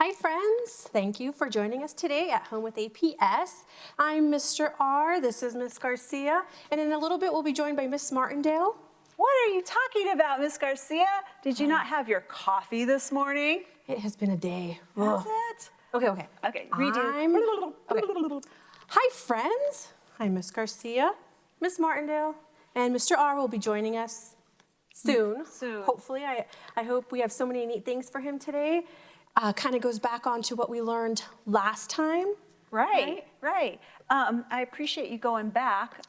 Hi friends, thank you for joining us today at Home with APS. I'm Mr. R, this is Miss Garcia, and in a little bit we'll be joined by Miss Martindale. What are you talking about, Miss Garcia? Did you not have your coffee this morning? It has been a day. Has it? Okay. Okay, redo. Okay. Hi friends, I'm Miss Garcia, Miss Martindale, and Mr. R will be joining us soon. Hopefully, I hope we have so many neat things for him today. Kind of goes back on to what we learned last time. Right. I appreciate you going back.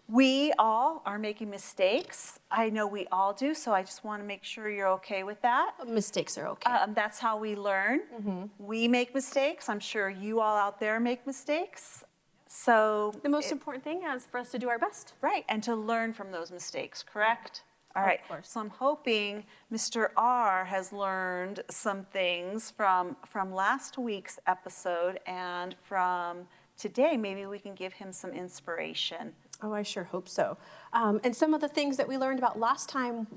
We all are making mistakes. I know we all do, so I just want to make sure you're okay with that. Mistakes are okay. That's how we learn. We make mistakes. I'm sure you all out there make mistakes. So The most important thing is for us to do our best. Right, and to learn from those mistakes, correct? All right, Of course. so I'm hoping Mr. R has learned some things from last week's episode and from today. Maybe we can give him some inspiration. Oh, I sure hope so. And some of the things that we learned about last time,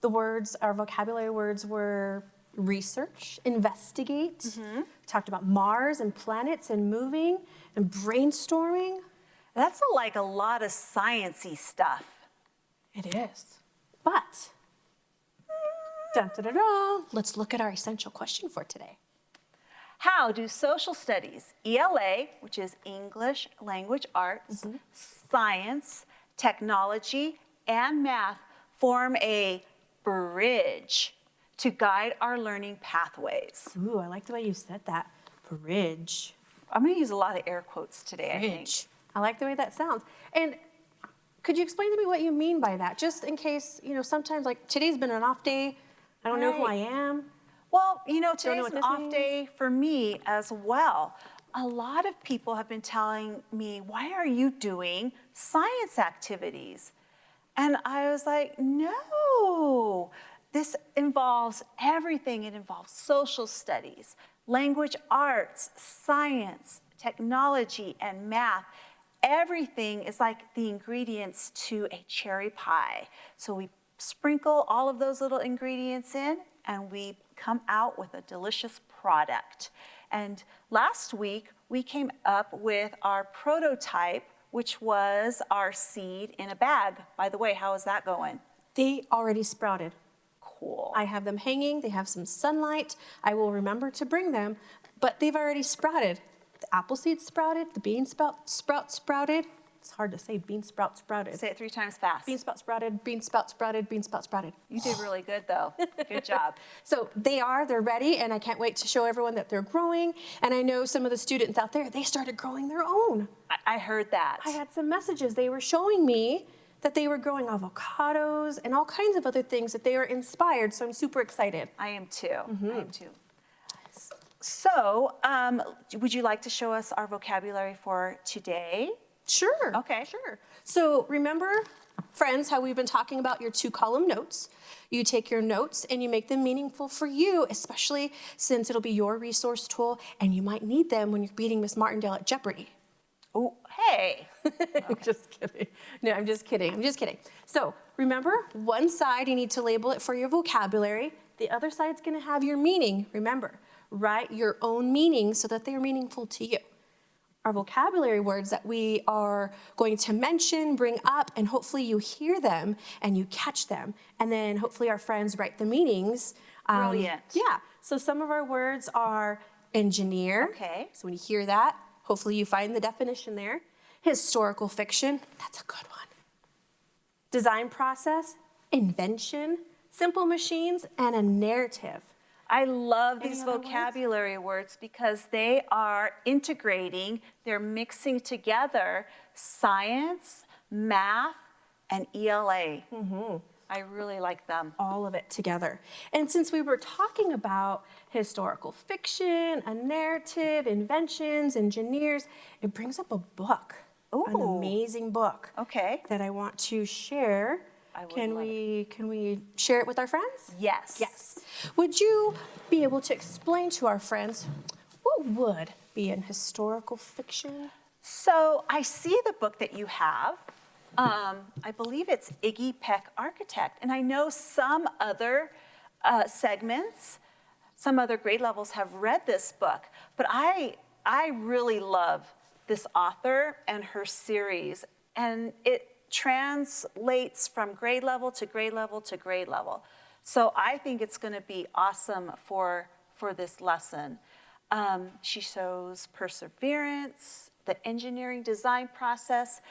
the words, our vocabulary words were research, investigate, talked about Mars and planets and moving and brainstorming. That's like a lot of science-y stuff. It is. But, let's look at our essential question for today. How do social studies, ELA, which is English Language Arts, science, technology, and math, form a bridge to guide our learning pathways? Ooh, I like the way you said that. Bridge. I'm going to use a lot of air quotes today, I think. Bridge. I like the way that sounds. And could you explain to me what you mean by that? Just in case, sometimes like today's been an off day. I don't know who I am. Well, know today's what an this off means. day for me as well. A lot of people have been telling me, why are you doing science activities? And I was like, no, this involves everything. It involves social studies, language arts, science, technology, and math. Everything is like the ingredients to a cherry pie. So we sprinkle all of those little ingredients in and we come out with a delicious product. And last week, we came up with our prototype, which was our seed in a bag. By the way, how is that going? They already sprouted. Cool. I have them hanging. They have some sunlight. I will remember to bring them, but they've already sprouted. The apple seed sprouted. The bean sprout sprouted. It's hard to say bean sprout sprouted. Say it 3 times fast. Bean sprout sprouted, bean sprout sprouted, bean sprout sprouted. You did really good, though. Good job. So they're ready, and I can't wait to show everyone that they're growing. And I know some of the students out there, they started growing their own. I heard that. I had some messages. They were showing me that they were growing avocados and all kinds of other things, that they were inspired, so I'm super excited. I am too. I am too. So, would you like to show us our vocabulary for today? Sure. Okay. Sure. So remember, friends, how we've been talking about your 2-column notes. You take your notes and you make them meaningful for you, especially since it'll be your resource tool and you might need them when you're beating Miss Martindale at Jeopardy. Oh, hey. Just kidding. No, I'm just kidding. So remember, one side you need to label it for your vocabulary. The other side's going to have your meaning. Remember, write your own meaning so that they're meaningful to you. Our vocabulary words that we are going to mention, bring up, and hopefully you hear them and you catch them. And then hopefully our friends write the meanings. Brilliant. Yeah. So some of our words are engineer. Okay. So when you hear that, hopefully you find the definition there. Historical fiction. That's a good one. Design process, invention, simple machines, and a narrative. I love Any these other vocabulary words because they are integrating, they're mixing together science, math, and ELA. I really like them. All of it together. And since we were talking about historical fiction, a narrative, inventions, engineers, it brings up a book, an Ooh. amazing book Okay. that I want to share. I would Can love we share it with our friends? Yes. Yes. Would you be able to explain to our friends what would be an historical fiction? So I see the book that you have. I believe it's Iggy Peck Architect. And I know some other segments some other grade levels have read this book, but I really love this author and her series, and it translates from grade level to grade level to grade level. So I think it's going to be awesome for this lesson. She shows perseverance, the engineering design process,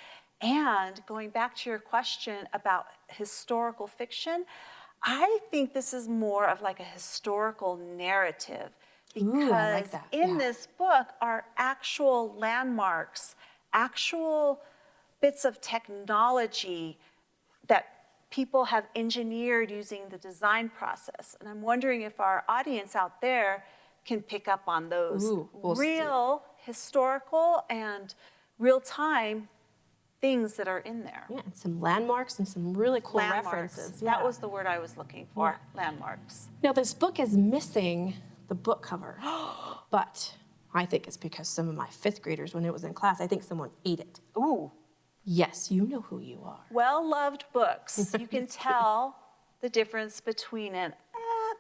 and going back to your question about historical fiction, I think this is more of like a historical narrative, because Ooh, I like that. in Yeah. this book are actual landmarks, actual bits of technology that people have engineered using the design process. And I'm wondering if our audience out there can pick up on those Ooh, we'll see. real historical and real-time things that are in there. Yeah, and some landmarks and some really cool Landmarks. references. That Yeah. was the word I was looking for, landmarks. Now, this book is missing the book cover, but I think it's because some of my fifth graders, when it was in class, I think someone ate it. Ooh, Yes, you know who you are. well-loved books. You can tell the difference between an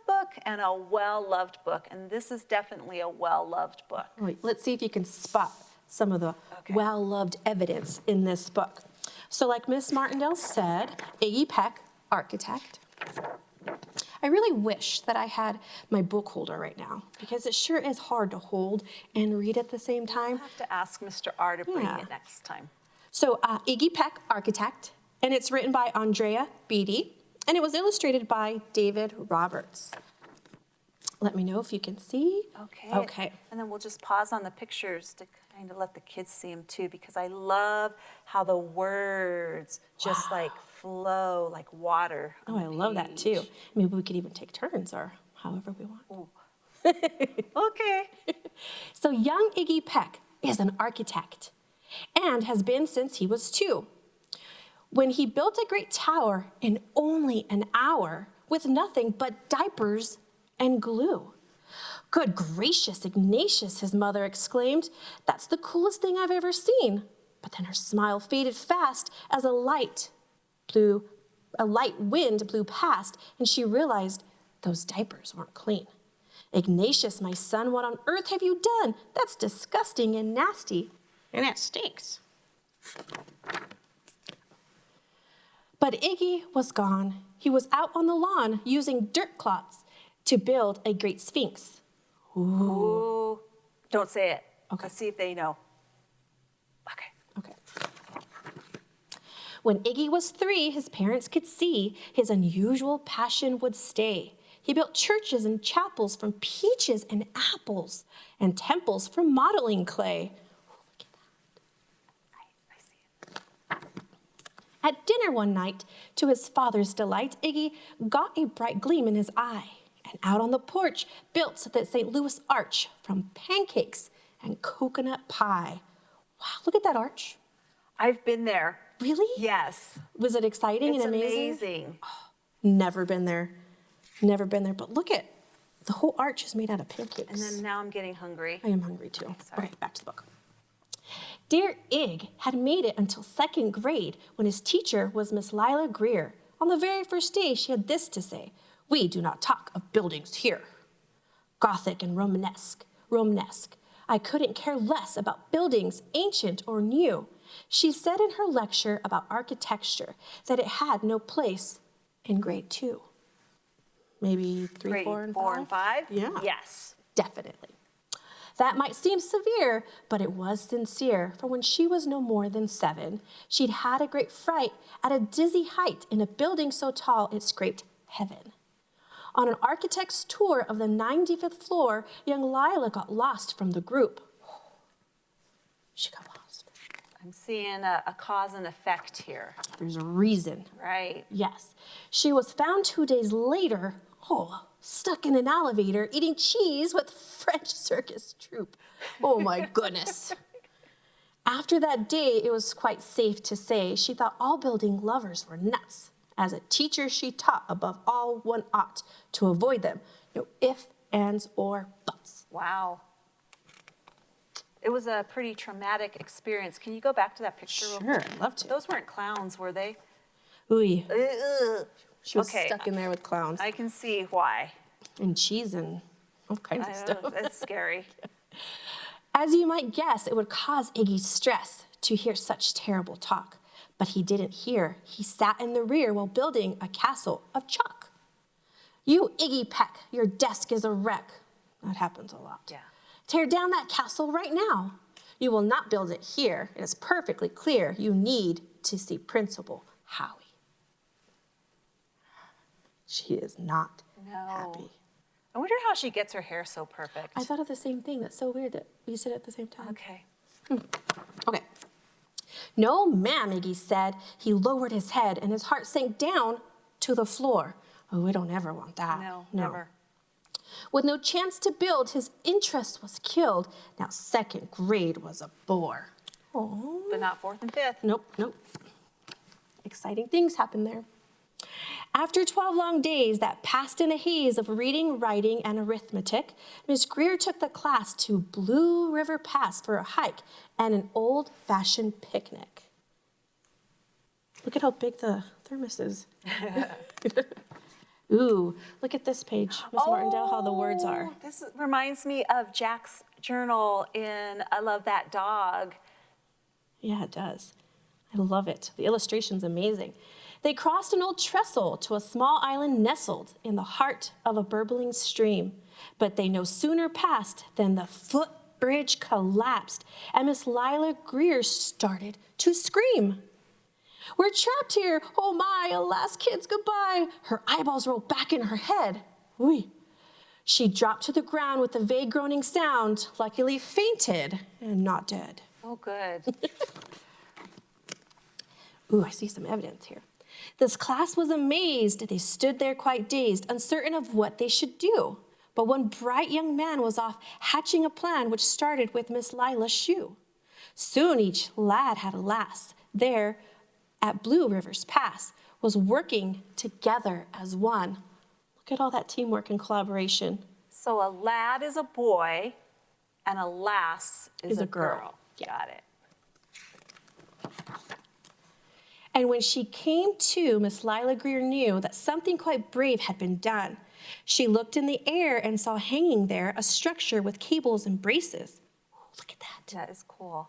book and a well-loved book, and this is definitely a well-loved book. All right, let's see if you can spot some of the Okay. well-loved evidence in this book. So like Miss Martindale said, Iggy Peck, architect. I really wish that I had my book holder right now, because it sure is hard to hold and read at the same time. I'll have to ask Mr. R to bring Yeah. it next time. So Iggy Peck, architect, and it's written by Andrea Beatty, and it was illustrated by David Roberts. Let me know if you can see. Okay. Okay. And then we'll just pause on the pictures to kind of let the kids see them too, because I love how the words just like flow like water. Oh, on I the love that too. page. Maybe we could even take turns or however we want. Ooh. Okay. So young Iggy Peck is an architect and has been since he was 2. When he built a great tower in only an hour with nothing but diapers and glue. Good gracious, Ignatius, his mother exclaimed. That's the coolest thing I've ever seen. But then her smile faded fast as a light wind blew past, and she realized those diapers weren't clean. Ignatius, my son, what on earth have you done? That's disgusting and nasty, and it stinks. But Iggy was gone. He was out on the lawn using dirt clots to build a great sphinx. Ooh. Don't say it. Okay. Let's see if they know. Okay. Okay. When Iggy was 3, his parents could see his unusual passion would stay. He built churches and chapels from peaches and apples, and temples from modeling clay. Ooh, look at that. I see it. At dinner one night, to his father's delight, Iggy got a bright gleam in his eye, and out on the porch built the St. Louis arch from pancakes and coconut pie. Wow, look at that arch. I've been there. Really? Yes. Was it exciting It's and amazing? amazing. Never been there. Never been there. But look at, the whole arch is made out of pancakes. And then now I'm getting hungry. I am hungry too. sorry. Okay, back to the book. Dear Ig had made it until 2nd grade when his teacher was Miss Lila Greer. On the very first day, she had this to say: "We do not talk of buildings here. Gothic and Romanesque. I couldn't care less about buildings, ancient or new." She said in her lecture about architecture that it had no place in grade 2. Maybe 3, Grade 4, and 4 and 5? Yeah. Yes. Definitely. That might seem severe, but it was sincere, for when she was no more than 7, she'd had a great fright at a dizzy height in a building so tall it scraped heaven. On an architect's tour of the 95th floor, young Lila got lost from the group. She got lost. I'm seeing a cause and effect here. There's a reason. Right. Yes. She was found 2 days later, stuck in an elevator eating cheese with French circus troupe. Oh my goodness. After that day, it was quite safe to say she thought all building lovers were nuts. As a teacher, she taught above all one ought to avoid them. No ifs, ands, or buts. Wow. It was a pretty traumatic experience. Can you go back to that picture real Sure, quick? I'd love to. Those weren't clowns, were they? Ooh, Ugh. she was Okay, stuck in there with clowns I can see why. and cheese and all kinds of stuff. That's scary. As you might guess, it would cause Iggy stress to hear such terrible talk. But he didn't hear. He sat in the rear while building a castle of chalk. You, Iggy Peck, your desk is a wreck. That happens a lot. Yeah. Tear down that castle right now. You will not build it here. It is perfectly clear you need to see Principal Howie. She is not happy. I wonder how she gets her hair so perfect. I thought of the same thing. That's so weird that we said it at the same time. Okay. Okay. No, ma'am, Iggy said. He lowered his head and his heart sank down to the floor. Oh, we don't ever want that. No, never. With no chance to build, his interest was killed. Now second grade was a bore. Oh. But not fourth and fifth. Nope. Exciting things happened there. After 12 long days that passed in a haze of reading, writing, and arithmetic, Miss Greer took the class to Blue River Pass for a hike and an old-fashioned picnic. Look at how big the thermos is. Ooh, look at this page, Miss Martindale, how the words are. This reminds me of Jack's journal in I Love That Dog. Yeah, it does. I love it. The illustration's amazing. They crossed an old trestle to a small island nestled in the heart of a burbling stream. But they no sooner passed than the footbridge collapsed, and Miss Lila Greer started to scream. We're trapped here. Oh my, alas, kids, goodbye. Her eyeballs rolled back in her head. Whee. She dropped to the ground with a vague groaning sound, luckily fainted and not dead. Oh, good. Ooh, I see some evidence here. This class was amazed. They stood there quite dazed, uncertain of what they should do. But one bright young man was off hatching a plan which started with Miss Lila's shoe. Soon each lad had a lass. There, at Blue River's Pass, was working together as one. Look at all that teamwork and collaboration. So a lad is a boy and a lass is a girl. Yeah. Got it. And when she came to, Miss Lila Greer knew that something quite brave had been done. She looked in the air and saw hanging there a structure with cables and braces. Look at that. That is cool.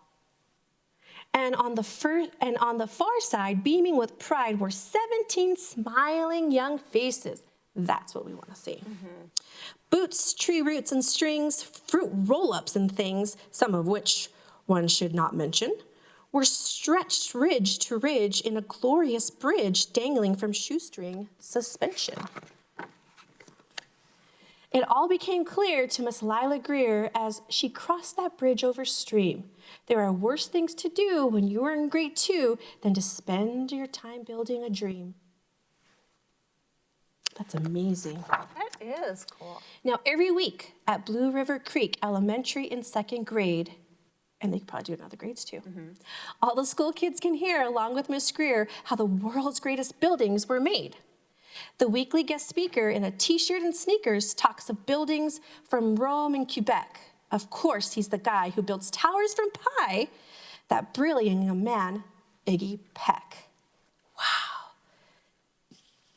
And on the far side, beaming with pride, were 17 smiling young faces. That's what we want to see. Mm-hmm. Boots, tree roots and strings, fruit roll-ups and things, some of which one should not mention, were stretched ridge to ridge in a glorious bridge dangling from shoestring suspension. It all became clear to Miss Lila Greer as she crossed that bridge over stream. There are worse things to do when you are in grade 2 than to spend your time building a dream. That's amazing. That is cool. Now, every week at Blue River Creek Elementary in second grade, and they could probably do it in other grades too, all the school kids can hear, along with Miss Greer, how the world's greatest buildings were made. The weekly guest speaker in a t-shirt and sneakers talks of buildings from Rome and Quebec. Of course, he's the guy who builds towers from pie, that brilliant young man, Iggy Peck. Wow.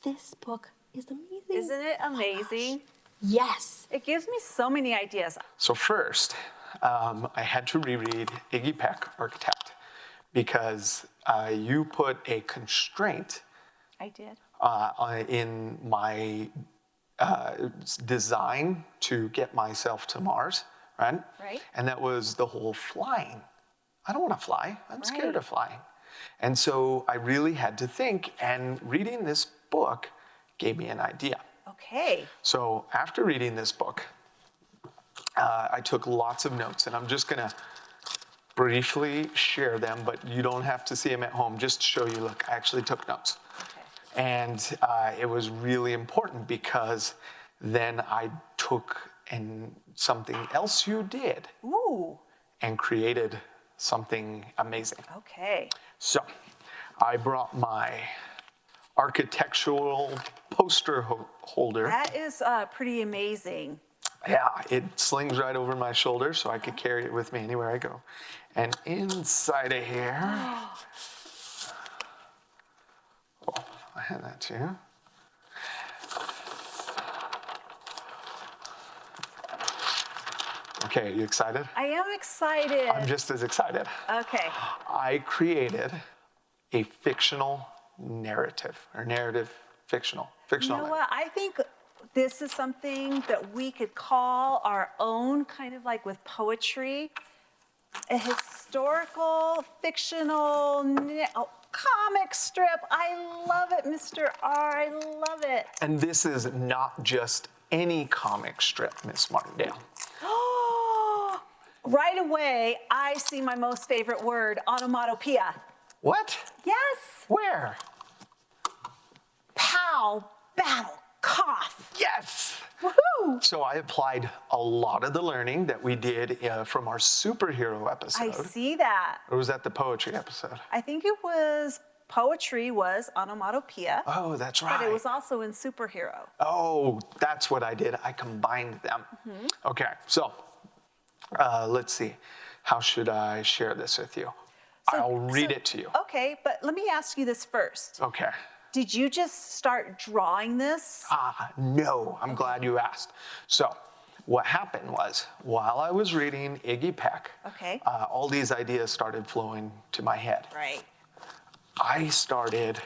This book is amazing. Isn't it amazing? Yes. It gives me so many ideas. So first, I had to reread Iggy Peck, Architect, because you put a constraint I did. in my design to get myself to Mars, right? Right. And that was the whole flying. I don't want to fly. I'm scared Right. of flying. And so I really had to think, and reading this book gave me an idea. Okay. So after reading this book, I took lots of notes, and I'm just going to briefly share them, but you don't have to see them at home. Just to show you, look, I actually took notes. Okay. And it was really important because then I took something else you did Ooh. and created something amazing. Okay. So I brought my architectural poster holder. That is pretty amazing. Yeah, it slings right over my shoulder so I could carry it with me anywhere I go. And inside of here, oh, I had that too. Okay, you excited? I am excited. I'm just as excited. Okay. I created a fictional narrative, or fictional You know narrative. what? I think this is something that we could call our own, kind of like with poetry, a historical, fictional comic strip. I love it, Mr. R. I love it. And this is not just any comic strip, Miss Martindale. Right away, I see my most favorite word, onomatopoeia. What? Yes. Where? Pow, battle, cough. Yes! Woohoo! So I applied a lot of the learning that we did from our superhero episode. I see that. Or was that the poetry episode? I think it was poetry was onomatopoeia. Oh, that's right. But it was also in superhero. Oh, that's what I did. I combined them. Okay, so let's see. How should I share this with you? I'll read it to you. Okay, but let me ask you this first. Okay. Did you just start drawing this? No, I'm glad you asked. So what happened was, while I was reading Iggy Peck, Okay. all these ideas started flowing to my head. Right. I started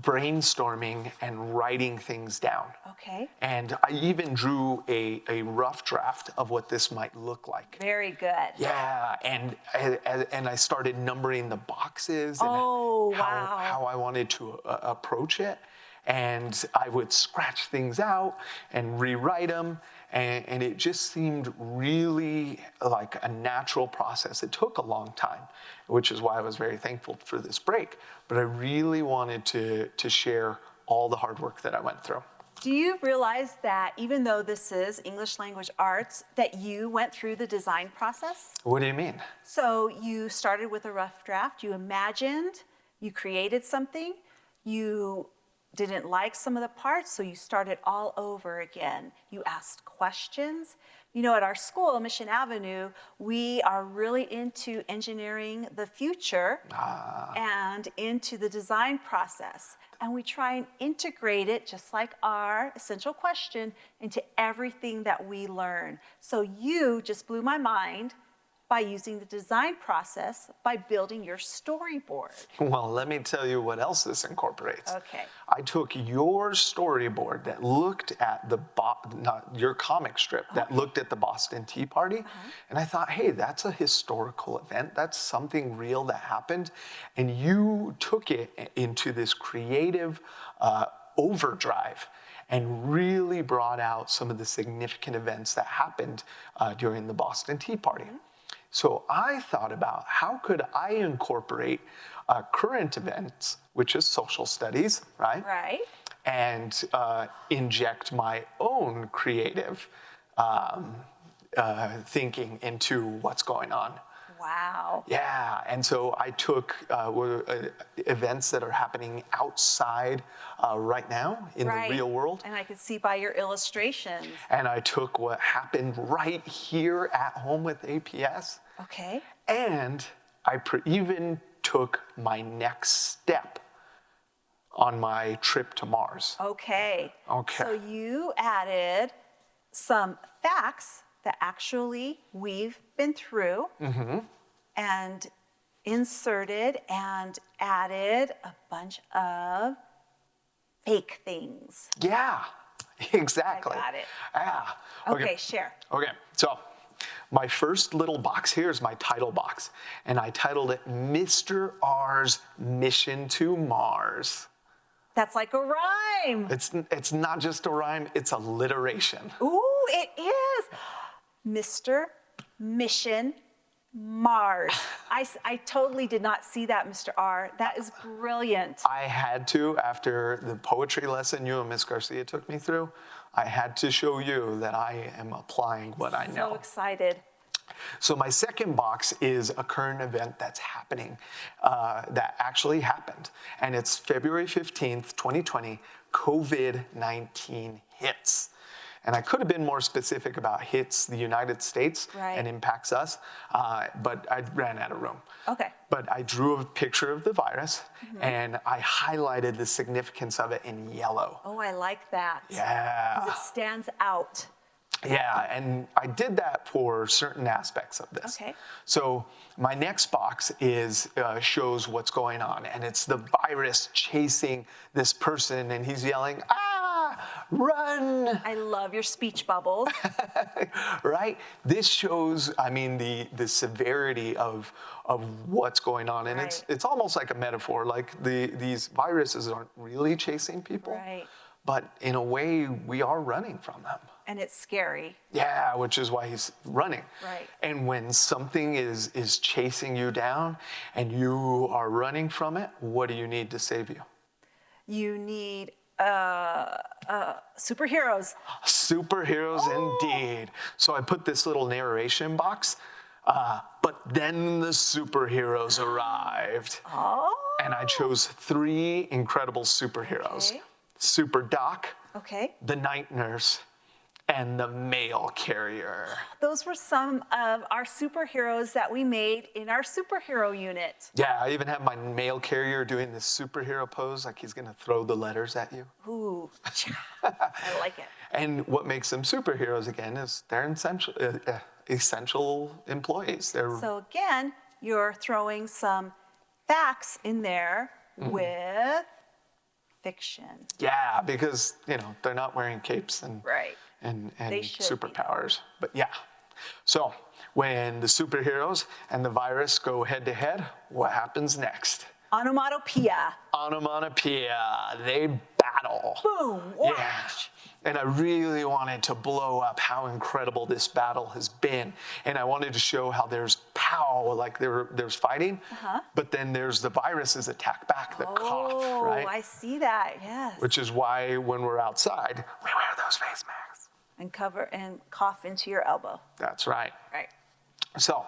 brainstorming and writing things down. Okay. And I even drew a rough draft of what this might look like. Very good. Yeah, and I started numbering the boxes and Oh, wow. how I wanted to approach it. And I would scratch things out and rewrite them. And it just seemed really like a natural process. It took a long time, which is why I was very thankful for this break. But I really wanted to share all the hard work that I went through. Do you realize that even though this is English language arts, that you went through the design process? What do you mean? So you started with a rough draft, you imagined, you created something, you didn't like some of the parts, so you started all over again. You asked questions. You know, at our school, Mission Avenue, we are really into engineering the future and into the design process. And we try and integrate it, just like our essential question, into everything that we learn. So you just blew my mind by using the design process by building your storyboard. Well, let me tell you what else this incorporates. Okay. I took your storyboard that looked at your comic strip that looked at the Boston Tea Party, and I thought, hey, that's a historical event. That's something real that happened. And you took it into this creative overdrive and really brought out some of the significant events that happened during the Boston Tea Party. So I thought about how could I incorporate current events, which is social studies, right? Right. And inject my own creative thinking into what's going on. Wow. Yeah, and so I took events that are happening outside right now in the real world. And I could see by your illustrations. And I took what happened right here at home with APS. Okay. And I even took my next step on my trip to Mars. Okay. Okay. So you added some facts that actually we've been through and inserted and added a bunch of fake things. Yeah, exactly. I got it. Yeah. Okay, share. Okay, so my first little box here is my title box, and I titled it Mr. R's Mission to Mars. That's like a rhyme. It's not just a rhyme, it's alliteration. Ooh, it is. Mr. Mission Mars. I totally did not see that, Mr. R. That is brilliant. I had to, after the poetry lesson you and Miss Garcia took me through, I had to show you that I am applying what I know. So excited. So my second box is a current event that's happening, that actually happened. And it's February 15th, 2020, COVID-19 hits. And I could have been more specific about hits the United States and impacts us, but I ran out of room. Okay. But I drew a picture of the virus and I highlighted the significance of it in yellow. Oh, I like that. Yeah. 'Cause it stands out. Yeah, and I did that for certain aspects of this. Okay. So my next box is shows what's going on, and it's the virus chasing this person, and he's yelling, "Ah, run!" I love your speech bubbles. Right? This shows, I mean, the severity of what's going on, and Right. it's almost like a metaphor. Like these viruses aren't really chasing people, Right. but in a way, we are running from them. And it's scary. Yeah, which is why he's running. Right. And when something is chasing you down and you are running from it, what do you need to save you? You need superheroes. Superheroes indeed. So I put this little narration box, but then the superheroes arrived. Oh. And I chose 3 incredible superheroes. Okay. Super Doc, Okay. the Night Nurse, and the Mail Carrier. Those were some of our superheroes that we made in our superhero unit. Yeah, I even have my mail carrier doing this superhero pose, like he's gonna throw the letters at you. Ooh, I like it. And what makes them superheroes again is they're essential employees. They're So again, you're throwing some facts in there with fiction. yeah, because they're not wearing capes and Right. and They should be. superpowers. But yeah. So when the superheroes and the virus go head to head, what happens next? Onomatopoeia. Onomatopoeia. They battle. Boom. Yeah. Whoosh. And I really wanted to blow up how incredible this battle has been. And I wanted to show how there's pow, like there's fighting, but then there's the viruses attack back, the cough, right? I see that. Yes. Which is why when we're outside, we wear those face masks. And cover and cough into your elbow. That's right. Right. So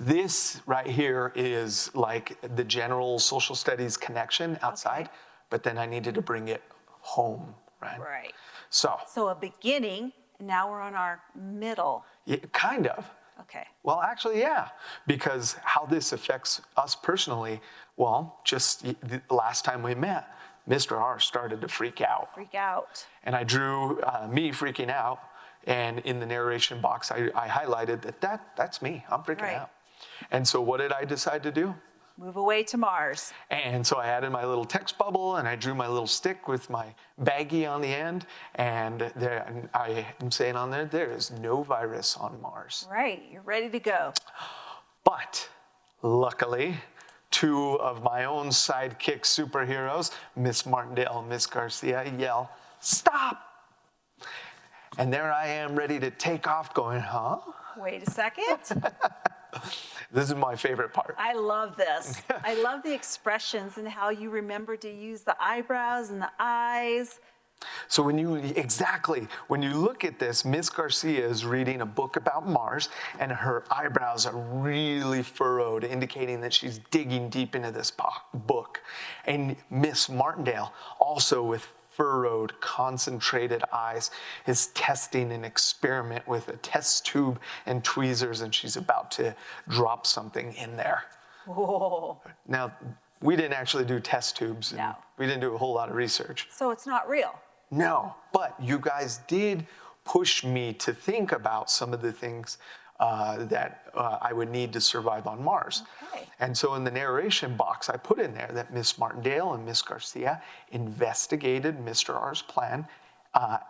this right here is like the general social studies connection outside, but then I needed to bring it home, right? Right. So So a beginning, and now we're on our middle. yeah, kind of. Okay. Well, actually, yeah, because how this affects us personally, well, just the last time we met, Mr. R started to freak out. Freak out. And I drew me freaking out, and in the narration box, I highlighted that's me, I'm freaking Right. out. And so what did I decide to do? Move away to Mars. And so I added my little text bubble, and I drew my little stick with my baggie on the end, and there, I am saying on there is no virus on Mars. Right. You're ready to go. But luckily, 2 of my own sidekick superheroes, Miss Martindale and Miss Garcia, yell, "Stop!" And there I am ready to take off going, huh? Wait a second. This is my favorite part. I love this. I love the expressions and how you remember to use the eyebrows and the eyes. So when you look at this, Miss Garcia is reading a book about Mars, and her eyebrows are really furrowed, indicating that she's digging deep into this book. And Miss Martindale, also with furrowed, concentrated eyes, is testing an experiment with a test tube and tweezers, and she's about to drop something in there. Whoa. Now, we didn't actually do test tubes. And No. we didn't do a whole lot of research. So it's not real. No, but you guys did push me to think about some of the things that I would need to survive on Mars. Okay. And so in the narration box, I put in there that Miss Martindale and Miss Garcia investigated Mr. R's plan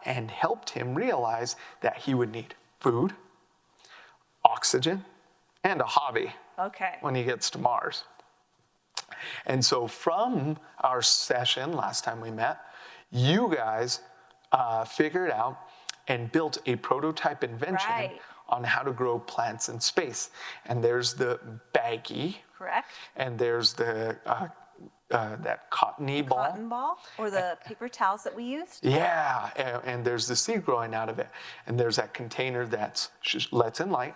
and helped him realize that he would need food, oxygen, and a hobby Okay. when he gets to Mars. And so from our session last time we met, you guys figured out and built a prototype invention Right. on how to grow plants in space. And there's the baggie, Correct. and there's the that cottony ball. Cotton ball or the paper towels that we used. Yeah, and there's the seed growing out of it. And there's that container that lets in light,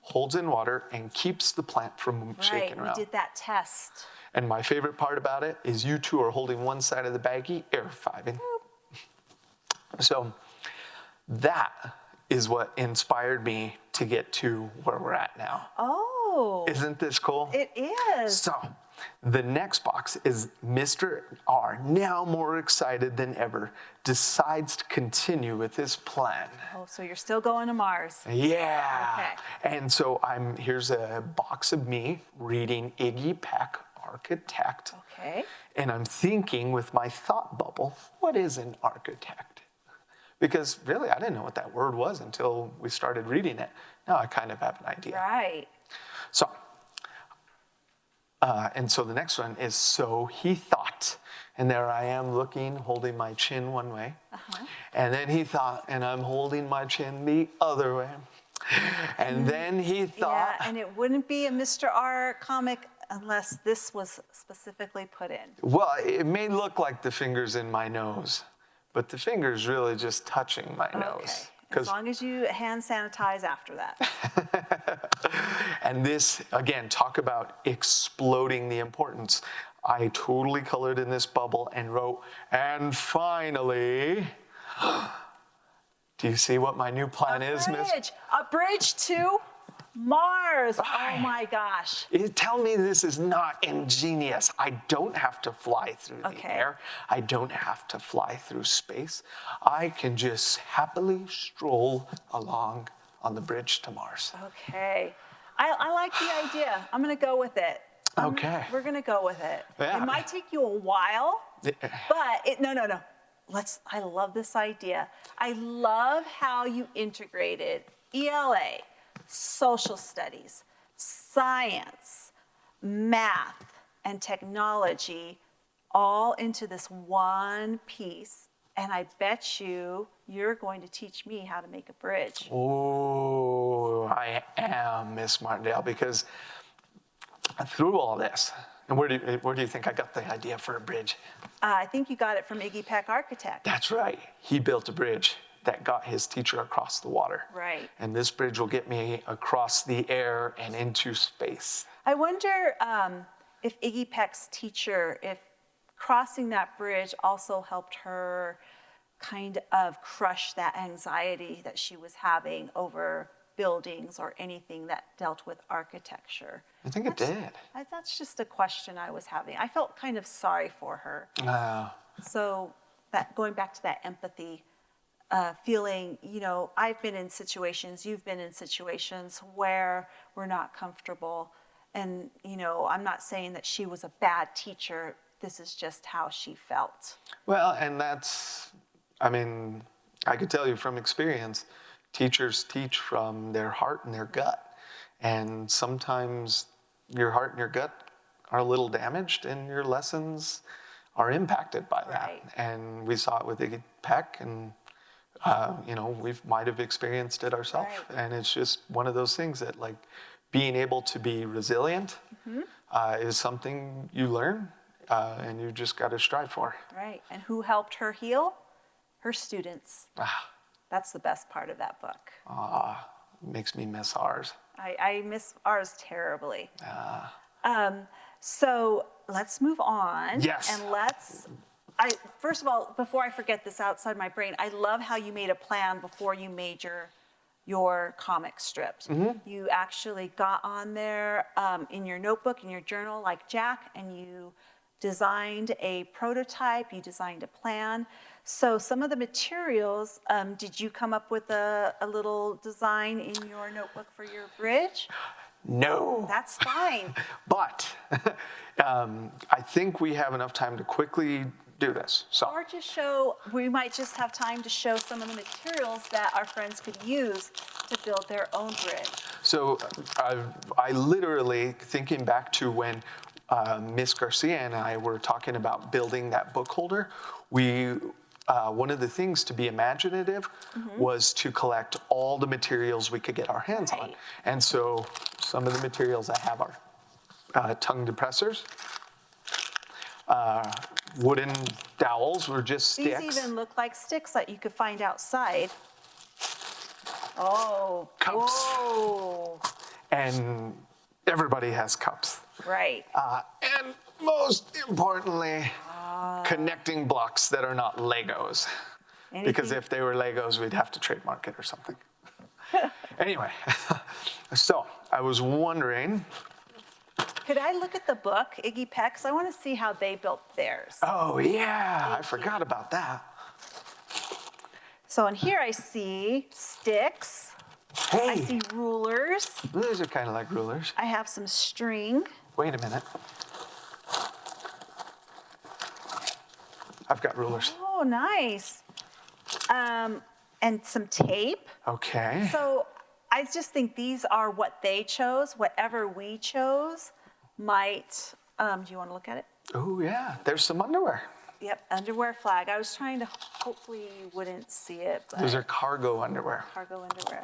holds in water, and keeps the plant from shaking Right. We around. did that test. And my favorite part about it is you 2 are holding one side of the baggie, air-fiving. So that is what inspired me to get to where we're at now. Oh. Isn't this cool? It is. So The next box is Mr. R, now more excited than ever, decides to continue with his plan. Oh, so you're still going to Mars. Yeah. Okay. And so here's a box of me reading Iggy Peck, Architect. Okay. And I'm thinking with my thought bubble, what is an architect? Because really, I didn't know what that word was until we started reading it. Now I kind of have an idea. Right. So, and so the next one is so he thought. And there I am looking, holding my chin one way. And then he thought, and I'm holding my chin the other way. And then he thought. Yeah, and it wouldn't be a Mr. R comic unless this was specifically put in. Well, it may look like the finger's in my nose, but the finger's really just touching my nose. Okay. As long as you hand sanitize after that. And this, again, talk about exploding the importance. I totally colored in this bubble and wrote, and finally, do you see what my new plan is, Miss? A bridge to Mars. Oh my gosh. Tell me this is not ingenious. I don't have to fly through the air. I don't have to fly through space. I can just happily stroll along on the bridge to Mars. Okay. I like the idea. I'm going to go with it. Okay. We're going to go with it. Yeah. It might take you a while, but no. I love this idea. I love how you integrated ELA, social studies, science, math, and technology all into this one piece. And I bet you're going to teach me how to make a bridge. Oh, I am, Miss Martindale, because through all this, and where do you think I got the idea for a bridge? I think you got it from Iggy Peck, Architect. That's right. He built a bridge that got his teacher across the water. Right. And this bridge will get me across the air and into space. I wonder if Iggy Peck's teacher, if crossing that bridge also helped her kind of crush that anxiety that she was having over buildings or anything that dealt with architecture. I think it did. That's just a question I was having. I felt kind of sorry for her. So that going back to that empathy, feeling, I've been in situations, you've been in situations where we're not comfortable. And, I'm not saying that she was a bad teacher. This is just how she felt. Well, and I could tell you from experience, teachers teach from their heart and their gut. And sometimes your heart and your gut are a little damaged and your lessons are impacted by that. Right. And we saw it with Iggy Peck, and we might have experienced it ourselves. Right. And it's just one of those things that, like, being able to be resilient is something you learn and you just got to strive for. Right. And who helped her heal? Her students. That's the best part of that book. Makes me miss ours. I miss ours terribly. So let's move on. Yes. And first of all, before I forget this outside my brain, I love how you made a plan before you made your comic strips. You actually got on there in your notebook, in your journal, like Jack, and you designed a prototype, you designed a plan. So some of the materials, did you come up with a little design in your notebook for your bridge? No. That's fine. But I think we have enough time to quickly do this. So. Or we might just have time to show some of the materials that our friends could use to build their own bridge. So I literally, thinking back to when Miss Garcia and I were talking about building that book holder, one of the things to be imaginative was to collect all the materials we could get our hands on. And so some of the materials I have are tongue depressors, wooden dowels were just sticks. These even look like sticks that you could find outside. Oh, Cups. Whoa. And everybody has cups. Right. And most importantly, connecting blocks that are not Legos. Because if they were Legos, we'd have to trademark it or something. Anyway, so I was wondering Could I look at the book, Iggy Peck? 'Cause I want to see how they built theirs. Oh, yeah, I forgot about that. So in here I see sticks. I Hey, see rulers. these are kind of like rulers. I have some string. Wait a minute. I've got rulers. Oh, nice. And some tape. Okay. So I just think these are what they chose. Whatever we chose might, do you want to look at it? Oh, yeah, there's some underwear. Yep, underwear flag. I was trying to, hopefully you wouldn't see it, but Those are cargo underwear. cargo underwear.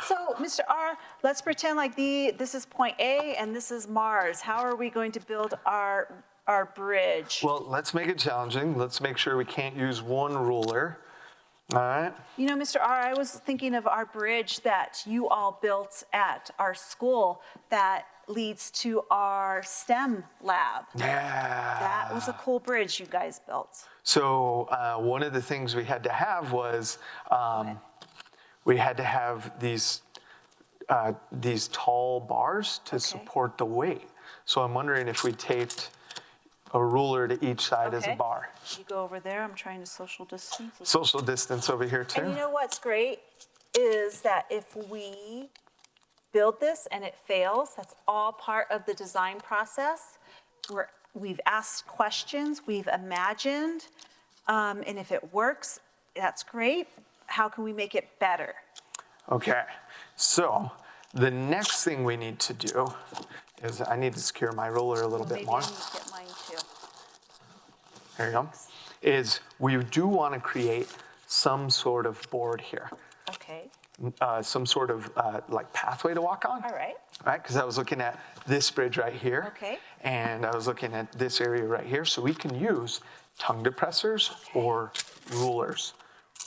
So, Mr. R, let's pretend like this is point A and this is Mars. How are we going to build our bridge? Well, let's make it challenging. Let's make sure we can't use one ruler. All right. You know, Mr. R, I was thinking of our bridge that you all built at our school that leads to our STEM lab. Yeah. That was a cool bridge you guys built. So one of the things we had to have was we had to have these tall bars to support the weight. So I'm wondering if we taped a ruler to each side as a Okay. bar. You go over there. I'm trying to social distance. Social distance over here too. And you know what's great is that if we build this and it fails, that's all part of the design process. We've asked questions, we've imagined, and if it works, that's great. How can we make it better? Okay, so the next thing we need to do is I need to secure my ruler a little bit Maybe more. I need to get mine too. There you go. Is we do want to create some sort of board here, Okay, some sort of like pathway to walk on. all right. Right, because I was looking at this bridge right here. Okay. And I was looking at this area right here. So we can use tongue depressors or rulers.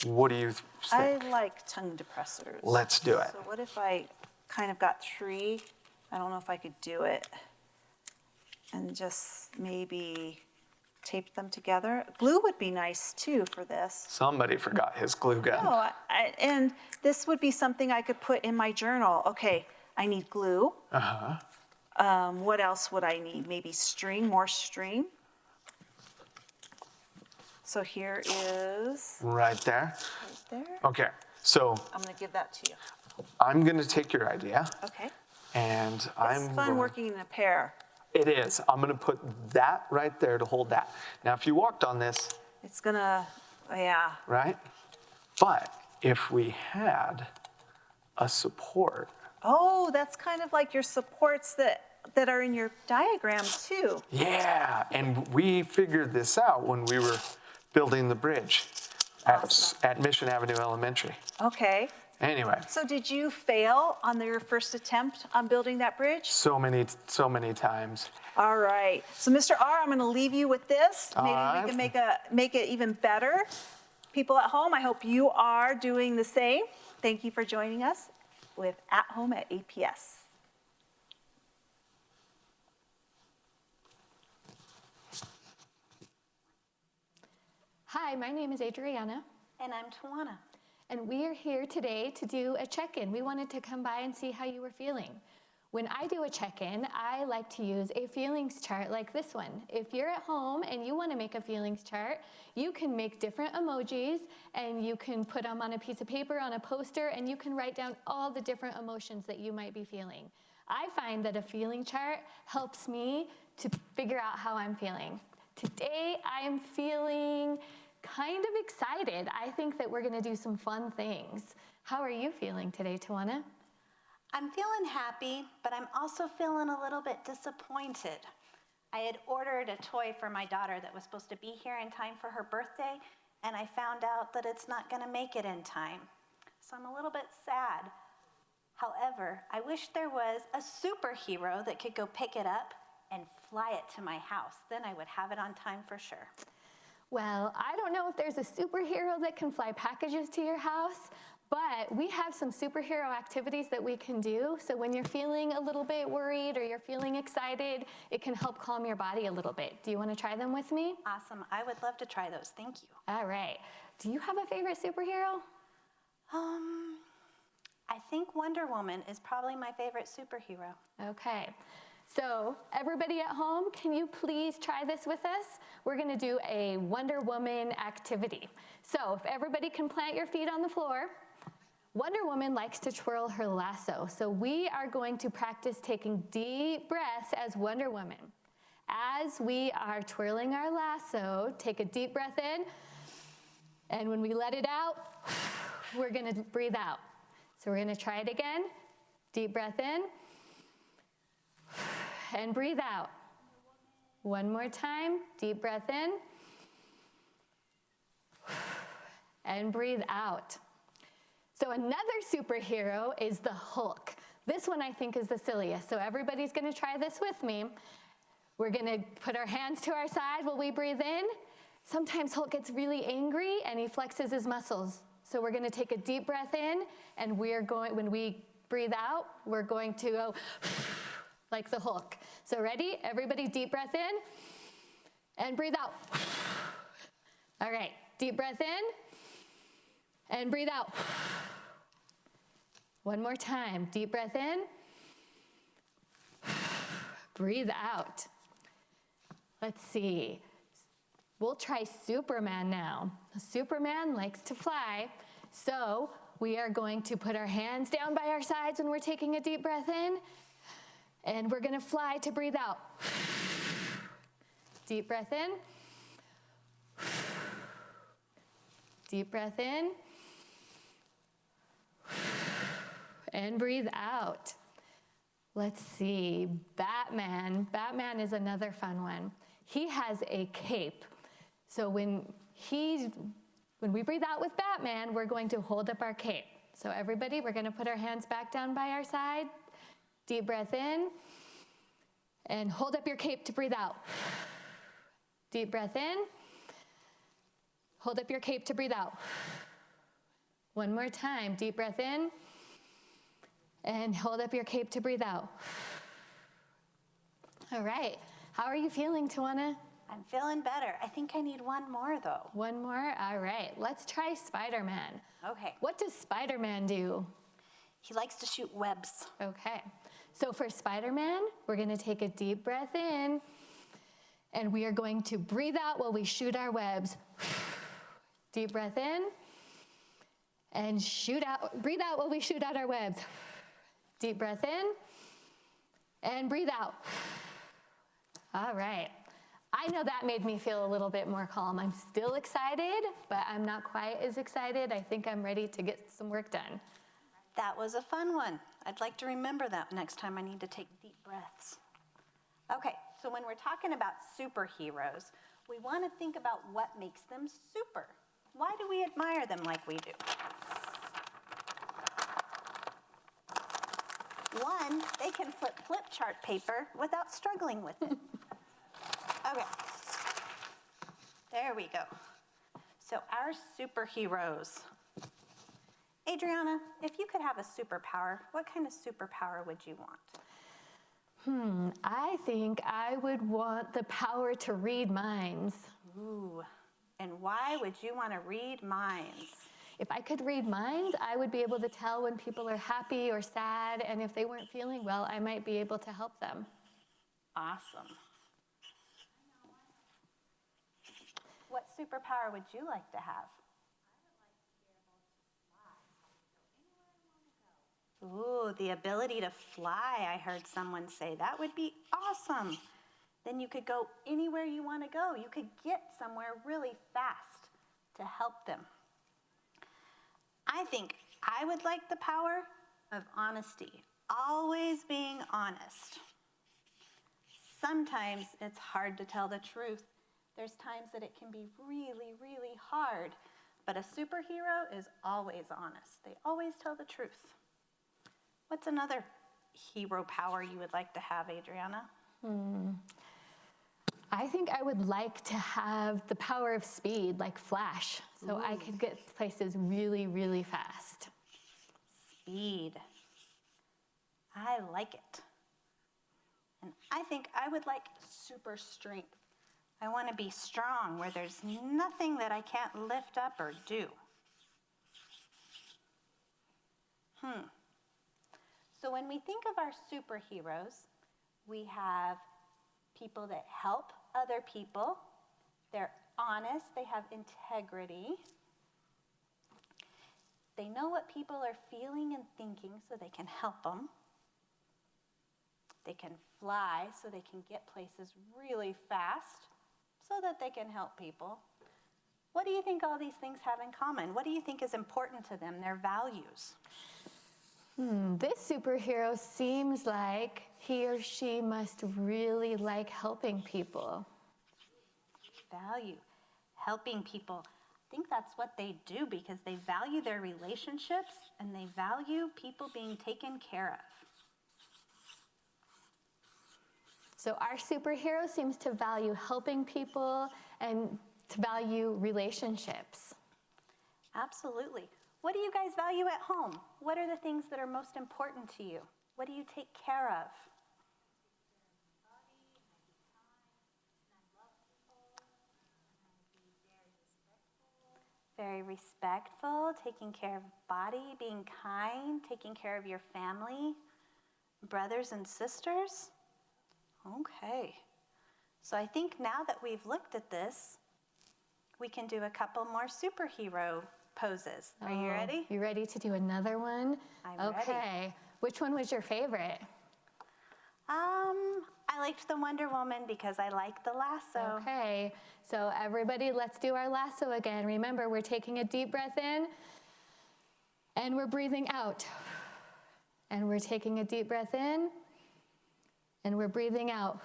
What do you I think? like tongue depressors. Let's do it. So what if I kind of got three? I don't know if I could do it. And just maybe tape them together. Glue would be nice too for this. Somebody forgot his glue gun. Oh, and this would be something I could put in my journal. Okay, I need glue. What else would I need? Maybe string, more string. So here is, Right there. right there. Okay, so I'm gonna give that to you. I'm going to take your idea Okay. and It's I'm fun working in a pair. It is. I'm going to put that right there to hold that. Now, if you walked on this, It's gonna, yeah. right? But if we had a support, Oh, that's kind of like your supports that are in your diagram too. yeah, and we figured this out when we were building the bridge at Mission Avenue Elementary. Okay. Anyway, So did you fail on your first attempt on building that bridge? so many times. All right. So Mr. R, I'm going to leave you with this. Maybe right. we can make it even better. People at home, I hope you are doing the same. Thank you for joining us with At Home at APS. Hi, my name is Adriana, And I'm Tawana. and we are here today to do a check-in. We wanted to come by and see how you were feeling. When I do a check-in, I like to use a feelings chart like this one. If you're at home and you want to make a feelings chart, you can make different emojis and you can put them on a piece of paper, on a poster, and you can write down all the different emotions that you might be feeling. I find that a feeling chart helps me to figure out how I'm feeling. Today, I am feeling kind of excited. I think that we're going to do some fun things. How are you feeling today, Tawana? I'm feeling happy, but I'm also feeling a little bit disappointed. I had ordered a toy for my daughter that was supposed to be here in time for her birthday, and I found out that it's not going to make it in time. So I'm a little bit sad. However, I wish there was a superhero that could go pick it up and fly it to my house. Then I would have it on time for sure. Well, I don't know if there's a superhero that can fly packages to your house, but we have some superhero activities that we can do. So when you're feeling a little bit worried or you're feeling excited, it can help calm your body a little bit. Do you want to try them with me? Awesome. I would love to try those. Thank you. All right. Do you have a favorite superhero? I think Wonder Woman is probably my favorite superhero. Okay. So everybody at home, can you please try this with us? We're gonna do a Wonder Woman activity. So if everybody can plant your feet on the floor, Wonder Woman likes to twirl her lasso. So we are going to practice taking deep breaths as Wonder Woman. As we are twirling our lasso, take a deep breath in, and when we let it out, we're gonna breathe out. So we're gonna try it again. Deep breath in, and breathe out. One more time, deep breath in, and breathe out. So another superhero is the Hulk. This one I think is the silliest, so everybody's gonna try this with me. We're gonna put our hands to our side while we breathe in. Sometimes Hulk gets really angry and he flexes his muscles. So we're gonna take a deep breath in, and when we breathe out, we're going to go like the Hulk. So ready? Everybody deep breath in and breathe out. All right, deep breath in and breathe out. One more time, deep breath in, breathe out. Let's see. We'll try Superman now. Superman likes to fly, so we are going to put our hands down by our sides when we're taking a deep breath in, and we're gonna fly to breathe out. Deep breath in. Deep breath in. And breathe out. Let's see, Batman. Batman is another fun one. He has a cape. So when we breathe out with Batman, we're going to hold up our cape. So everybody, we're gonna put our hands back down by our side. Deep breath in, and hold up your cape to breathe out. Deep breath in, hold up your cape to breathe out. One more time, deep breath in, and hold up your cape to breathe out. All right, how are you feeling, Tawana? I'm feeling better. I think I need one more though. One more? All right, let's try Spider-Man. Okay. What does Spider-Man do? He likes to shoot webs. Okay, so for Spider-Man, we're gonna take a deep breath in, and we are going to breathe out while we shoot our webs. Deep breath in, and breathe out while we shoot out our webs. Deep breath in, and breathe out. All right. I know that made me feel a little bit more calm. I'm still excited, but I'm not quite as excited. I think I'm ready to get some work done. That was a fun one. I'd like to remember that next time I need to take deep breaths. Okay, so when we're talking about superheroes, we want to think about what makes them super. Why do we admire them like we do? One, they can flip chart paper without struggling with it. Okay, there we go. So our superheroes. Adriana, if you could have a superpower, what kind of superpower would you want? I think I would want the power to read minds. Ooh, and why would you want to read minds? If I could read minds, I would be able to tell when people are happy or sad, and if they weren't feeling well, I might be able to help them. Awesome. What superpower would you like to have? Ooh, the ability to fly, I heard someone say. That would be awesome. Then you could go anywhere you want to go. You could get somewhere really fast to help them. I think I would like the power of honesty, always being honest. Sometimes it's hard to tell the truth. There's times that it can be really, really hard, but a superhero is always honest. They always tell the truth. What's another hero power you would like to have, Adriana? I think I would like to have the power of speed, like Flash, so I could get places really, really fast. Speed. I like it. And I think I would like super strength. I want to be strong where there's nothing that I can't lift up or do. So when we think of our superheroes, We have people that help other people. They're honest, they have integrity. They know what people are feeling and thinking so they can help them. They can fly so they can get places really fast so that they can help people. What do you think all these things have in common? What do you think is important to them, their values? This superhero seems like he or she must really like helping people. Value, helping people. I think that's what they do because they value their relationships and they value people being taken care of. So our superhero seems to value helping people and to value relationships. Absolutely. What do you guys value at home? What are the things that are most important to you? What do you take care of? Very respectful, taking care of body, being kind, taking care of your family, brothers and sisters. Okay. So I think now that we've looked at this, we can do a couple more superhero poses. Are you ready? You ready to do another one? I'm okay. ready. Which one was your favorite? I liked the Wonder Woman because I like the lasso. Okay, so everybody, let's do our lasso again. Remember, we're taking a deep breath in, and we're breathing out. And we're taking a deep breath in, and we're breathing out.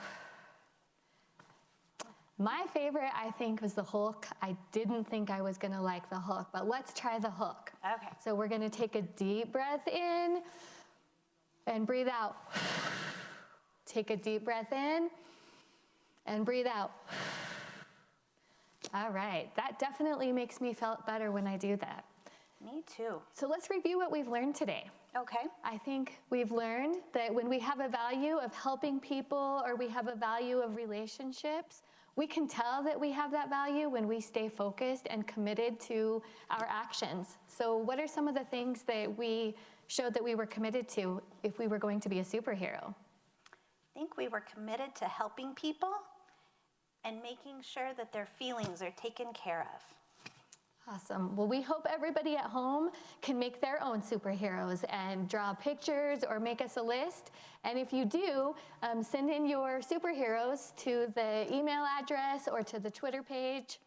My favorite, I think, was the Hulk. I didn't think I was gonna like the Hulk, but let's try the Hulk. Okay. So we're gonna take a deep breath in, and breathe out. Take a deep breath in and breathe out. All right, that definitely makes me feel better when I do that. Me too. So let's review what we've learned today. Okay. I think we've learned that when we have a value of helping people or we have a value of relationships, we can tell that we have that value when we stay focused and committed to our actions. So what are some of the things that we showed that we were committed to if we were going to be a superhero? I think we were committed to helping people and making sure that their feelings are taken care of. Awesome. Well, we hope everybody at home can make their own superheroes and draw pictures or make us a list. And if you do, send in your superheroes to the email address or to the Twitter page.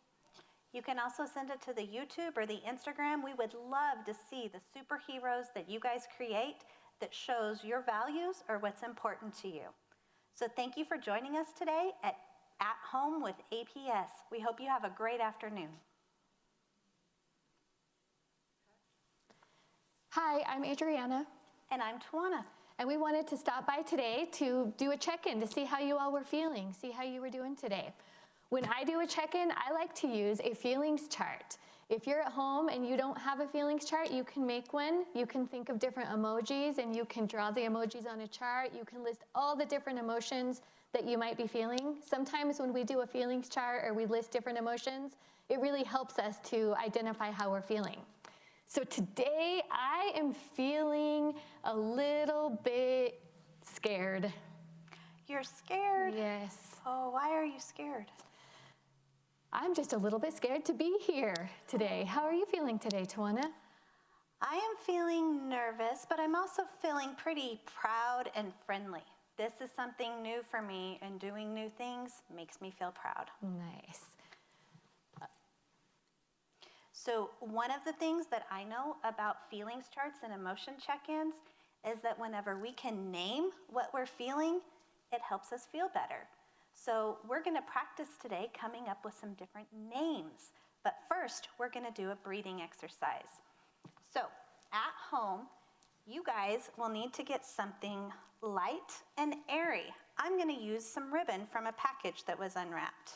You can also send it to the YouTube or the Instagram. We would love to see the superheroes that you guys create that shows your values or what's important to you. So thank you for joining us today at Home with APS. We hope you have a great afternoon. Hi, I'm Adriana, And I'm Tawana. and we wanted to stop by today to do a check-in to see how you all were feeling, see how you were doing today. When I do a check-in, I like to use a feelings chart. If you're at home and you don't have a feelings chart, you can make one. You can think of different emojis and you can draw the emojis on a chart. You can list all the different emotions that you might be feeling. Sometimes when we do a feelings chart or we list different emotions, it really helps us to identify how we're feeling. So today I am feeling a little bit scared. You're scared? Yes. Oh, why are you scared? I'm just a little bit scared to be here today. How are you feeling today, Tawana? I am feeling nervous, but I'm also feeling pretty proud and friendly. This is something new for me, and doing new things makes me feel proud. Nice. So one of the things that I know about feelings charts and emotion check-ins is that whenever we can name what we're feeling, it helps us feel better. So we're gonna practice today coming up with some different names. But first, we're gonna do a breathing exercise. So at home, you guys will need to get something light and airy. I'm gonna use some ribbon from a package that was unwrapped.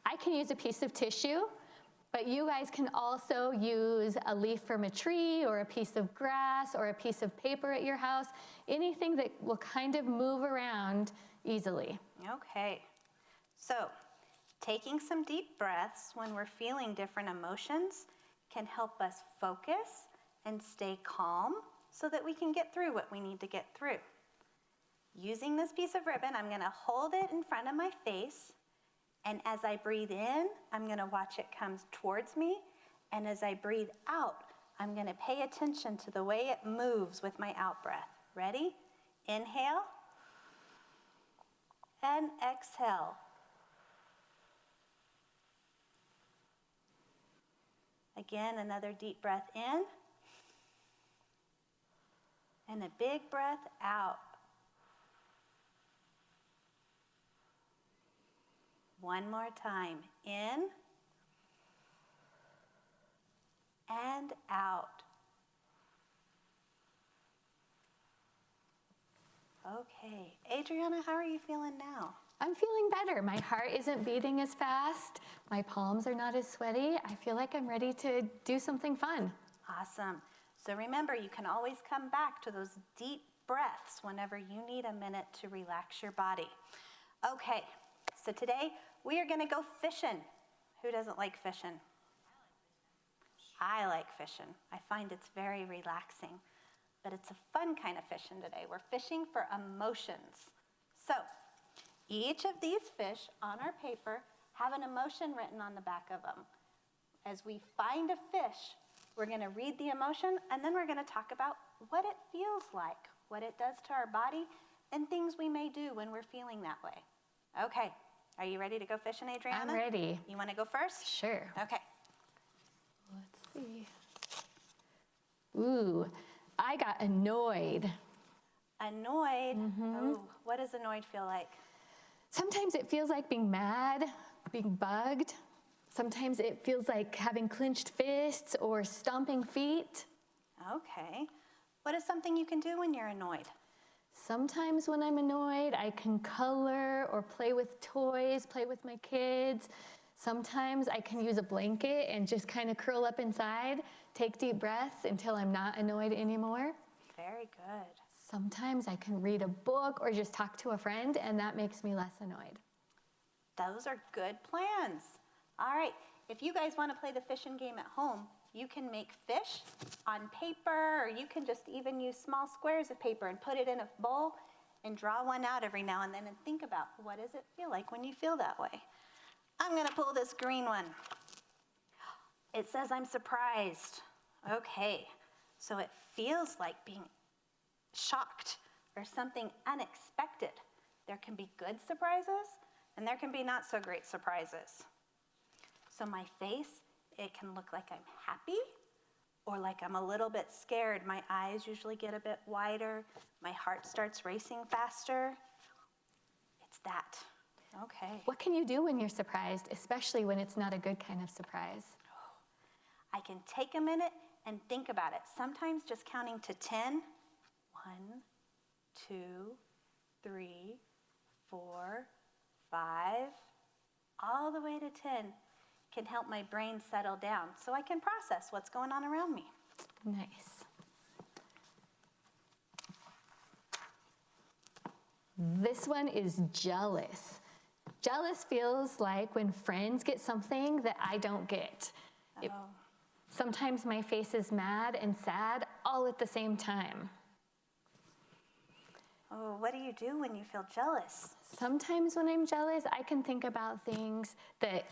I can use a piece of tissue, but you guys can also use a leaf from a tree or a piece of grass or a piece of paper at your house, anything that will kind of move around easily. Okay, so taking some deep breaths when we're feeling different emotions can help us focus and stay calm so that we can get through what we need to get through. Using this piece of ribbon, I'm gonna hold it in front of my face, and as I breathe in, I'm gonna watch it come towards me, and as I breathe out, I'm gonna pay attention to the way it moves with my out breath. Ready? Inhale and exhale. Again, another deep breath in and a big breath out. One more time, in and out. Okay, Adriana, how are you feeling now? I'm feeling better. My heart isn't beating as fast. My palms are not as sweaty. I feel like I'm ready to do something fun. Awesome. So remember, you can always come back to those deep breaths whenever you need a minute to relax your body. Okay, so today we are gonna go fishing. Who doesn't like fishing? I like fishing. I find it's very relaxing, but it's a fun kind of fishing today. We're fishing for emotions. So each of these fish on our paper have an emotion written on the back of them. As we find a fish, we're gonna read the emotion, and then we're gonna talk about what it feels like, what it does to our body, and things we may do when we're feeling that way. Okay, are you ready to go fishing, Adriana? I'm ready. You wanna go first? Sure. Okay. Let's see. Ooh, I got annoyed. Annoyed. Oh, what does annoyed feel like? Sometimes it feels like being mad, being bugged. Sometimes it feels like having clenched fists or stomping feet. Okay. What is something you can do when you're annoyed? Sometimes when I'm annoyed, I can color or play with toys, play with my kids. Sometimes I can use a blanket and just kind of curl up inside, take deep breaths until I'm not annoyed anymore. Very good. Sometimes I can read a book or just talk to a friend, and that makes me less annoyed. Those are good plans. All right, if you guys want to play the fishing game at home, you can make fish on paper, or you can just even use small squares of paper and put it in a bowl and draw one out every now and then and think about, what does it feel like when you feel that way? I'm gonna pull this green one. It says I'm surprised. Okay, so it feels like being shocked or something unexpected. There can be good surprises and there can be not so great surprises. So my face, it can look like I'm happy or like I'm a little bit scared. My eyes usually get a bit wider. My heart starts racing faster. It's that. Okay. What can you do when you're surprised, especially when it's not a good kind of surprise? I can take a minute and think about it. Sometimes just counting to 10. 1, 2, 3, 4, 5, all the way to 10 can help my brain settle down so I can process what's going on around me. Nice. This one is jealous. Jealous feels like when friends get something that I don't get. Sometimes my face is mad and sad all at the same time. Oh, what do you do when you feel jealous? Sometimes when I'm jealous, I can think about things that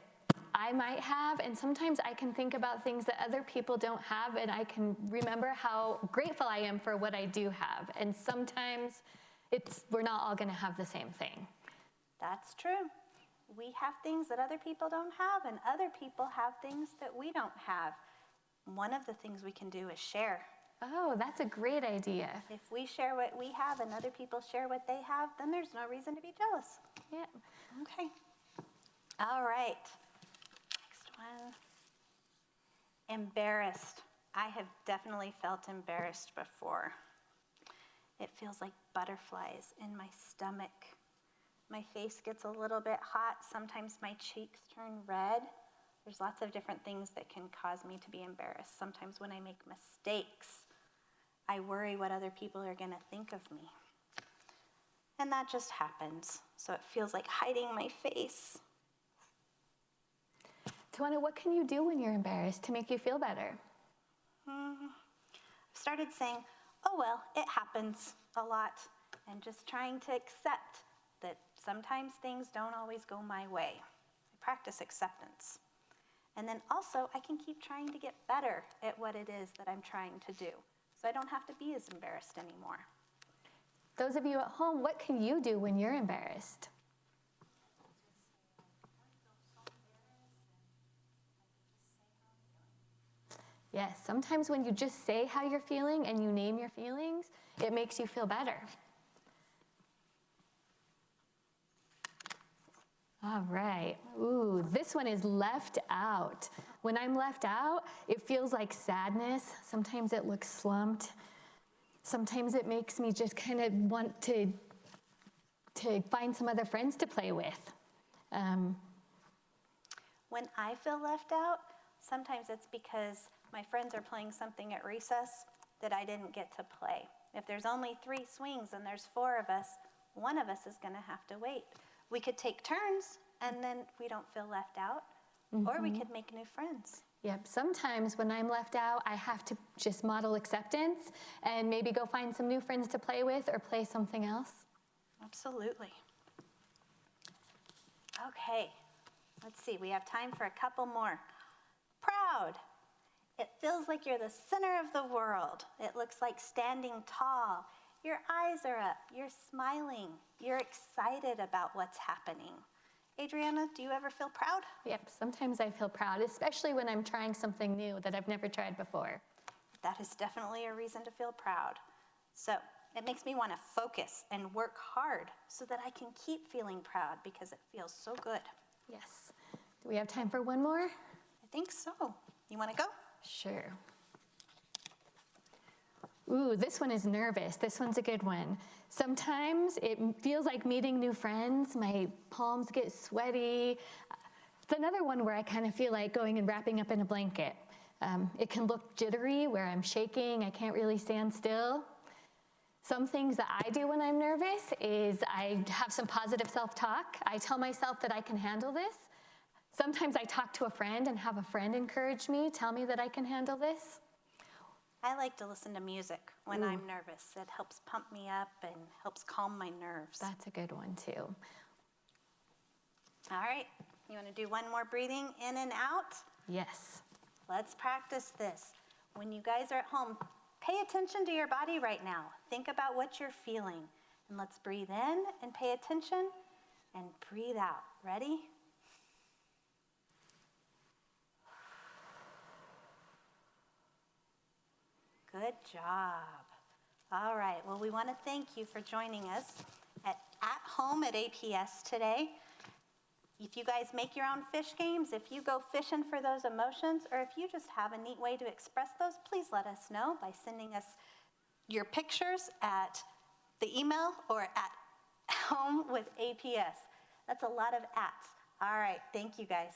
I might have, and sometimes I can think about things that other people don't have, and I can remember how grateful I am for what I do have. And sometimes we're not all gonna have the same thing. That's true. We have things that other people don't have, and other people have things that we don't have. One of the things we can do is share. Oh, that's a great idea. If we share what we have and other people share what they have, then there's no reason to be jealous. Yeah. Okay. All right. Next one. Embarrassed. I have definitely felt embarrassed before. It feels like butterflies in my stomach. My face gets a little bit hot. Sometimes my cheeks turn red. There's lots of different things that can cause me to be embarrassed. Sometimes when I make mistakes, I worry what other people are going to think of me. And that just happens. So it feels like hiding my face. Tawana, what can you do when you're embarrassed to make you feel better? I've started saying, oh, well, it happens a lot. and just trying to accept that sometimes things don't always go my way. I practice acceptance. And then also, I can keep trying to get better at what it is that I'm trying to do, so I don't have to be as embarrassed anymore. Those of you at home, what can you do when you're embarrassed? Yes, sometimes when you just say how you're feeling and you name your feelings, it makes you feel better. All right. Ooh, this one is left out. When I'm left out, it feels like sadness. Sometimes it looks slumped. Sometimes it makes me just kind of want to find some other friends to play with. When I feel left out, sometimes it's because my friends are playing something at recess that I didn't get to play. If there's only 3 swings and there's 4 of us, one of us is going to have to wait. We could take turns and then we don't feel left out, or we could make new friends. Yep, sometimes when I'm left out, I have to just model acceptance and maybe go find some new friends to play with or play something else. Absolutely. Okay, let's see, we have time for a couple more. Proud. It feels like you're the center of the world. It looks like standing tall. Your eyes are up, you're smiling, you're excited about what's happening. Adriana, do you ever feel proud? Yep, sometimes I feel proud, especially when I'm trying something new that I've never tried before. That is definitely a reason to feel proud. So it makes me want to focus and work hard so that I can keep feeling proud because it feels so good. Yes. Do we have time for one more? I think so. You want to go? Sure. Ooh, this one is nervous. This one's a good one. Sometimes it feels like meeting new friends. My palms get sweaty. It's another one where I kind of feel like going and wrapping up in a blanket. It can look jittery, where I'm shaking, I can't really stand still. Some things that I do when I'm nervous is I have some positive self-talk. I tell myself that I can handle this. Sometimes I talk to a friend and have a friend encourage me, tell me that I can handle this. I like to listen to music when I'm nervous. It helps pump me up and helps calm my nerves. That's a good one too. All right, you want to do one more breathing in and out? Yes. Let's practice this. When you guys are at home, pay attention to your body right now. Think about what you're feeling. And let's breathe in and pay attention and breathe out. Ready? Good job. All right, well, we want to thank you for joining us at home at APS today. If you guys make your own fish games, if you go fishing for those emotions, or if you just have a neat way to express those, please let us know by sending us your pictures at the email or at home with APS. That's a lot of ats. All right, thank you guys.